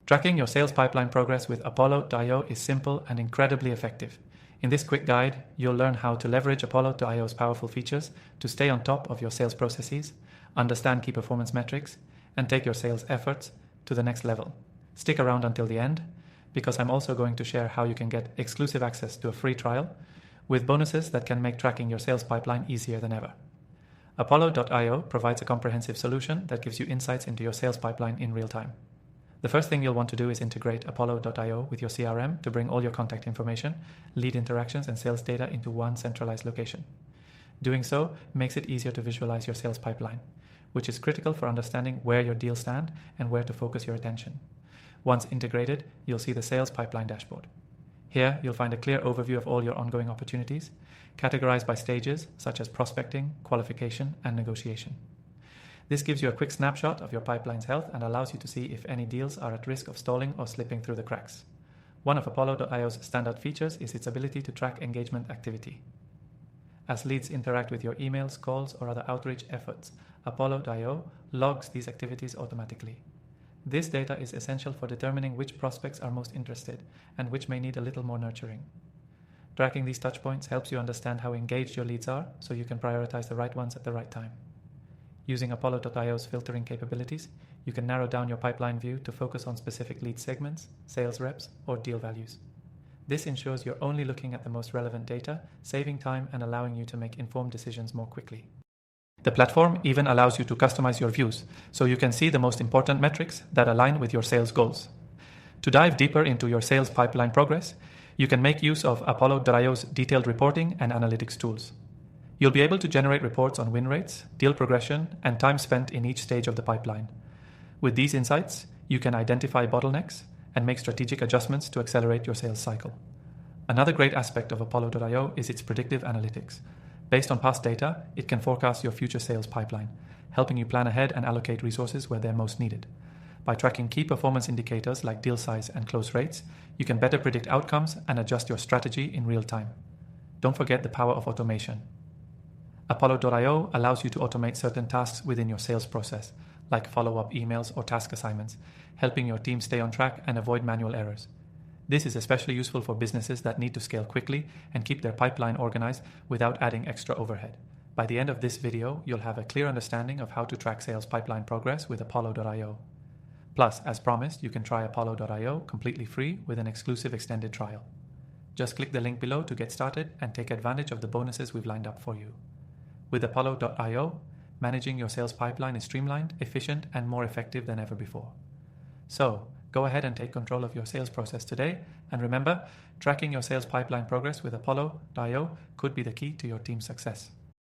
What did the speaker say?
Tracking your sales pipeline progress with Apollo.io is simple and incredibly effective. In this quick guide, you'll learn how to leverage Apollo.io's powerful features to stay on top of your sales processes, understand key performance metrics, and take your sales efforts to the next level. Stick around until the end, because I'm also going to share how you can get exclusive access to a free trial with bonuses that can make tracking your sales pipeline easier than ever. Apollo.io provides a comprehensive solution that gives you insights into your sales pipeline in real time. The first thing you'll want to do is integrate Apollo.io with your CRM to bring all your contact information, lead interactions, and sales data into one centralized location. Doing so makes it easier to visualize your sales pipeline, which is critical for understanding where your deals stand and where to focus your attention. Once integrated, you'll see the sales pipeline dashboard. Here, you'll find a clear overview of all your ongoing opportunities, categorized by stages such as prospecting, qualification, and negotiation. This gives you a quick snapshot of your pipeline's health and allows you to see if any deals are at risk of stalling or slipping through the cracks. One of Apollo.io's standout features is its ability to track engagement activity. As leads interact with your emails, calls, or other outreach efforts, Apollo.io logs these activities automatically. This data is essential for determining which prospects are most interested and which may need a little more nurturing. Tracking these touchpoints helps you understand how engaged your leads are so you can prioritize the right ones at the right time. Using Apollo.io's filtering capabilities, you can narrow down your pipeline view to focus on specific lead segments, sales reps, or deal values. This ensures you're only looking at the most relevant data, saving time and allowing you to make informed decisions more quickly. The platform even allows you to customize your views, so you can see the most important metrics that align with your sales goals. To dive deeper into your sales pipeline progress, you can make use of Apollo.io's detailed reporting and analytics tools. You'll be able to generate reports on win rates, deal progression, and time spent in each stage of the pipeline. With these insights, you can identify bottlenecks and make strategic adjustments to accelerate your sales cycle. Another great aspect of Apollo.io is its predictive analytics. Based on past data, it can forecast your future sales pipeline, helping you plan ahead and allocate resources where they're most needed. By tracking key performance indicators like deal size and close rates, you can better predict outcomes and adjust your strategy in real time. Don't forget the power of automation. Apollo.io allows you to automate certain tasks within your sales process, like follow-up emails or task assignments, helping your team stay on track and avoid manual errors. This is especially useful for businesses that need to scale quickly and keep their pipeline organized without adding extra overhead. By the end of this video, you'll have a clear understanding of how to track sales pipeline progress with Apollo.io. Plus, as promised, you can try Apollo.io completely free with an exclusive extended trial. Just click the link below to get started and take advantage of the bonuses we've lined up for you. With Apollo.io, managing your sales pipeline is streamlined, efficient, and more effective than ever before. So, go ahead and take control of your sales process today, and remember, tracking your sales pipeline progress with Apollo.io could be the key to your team's success.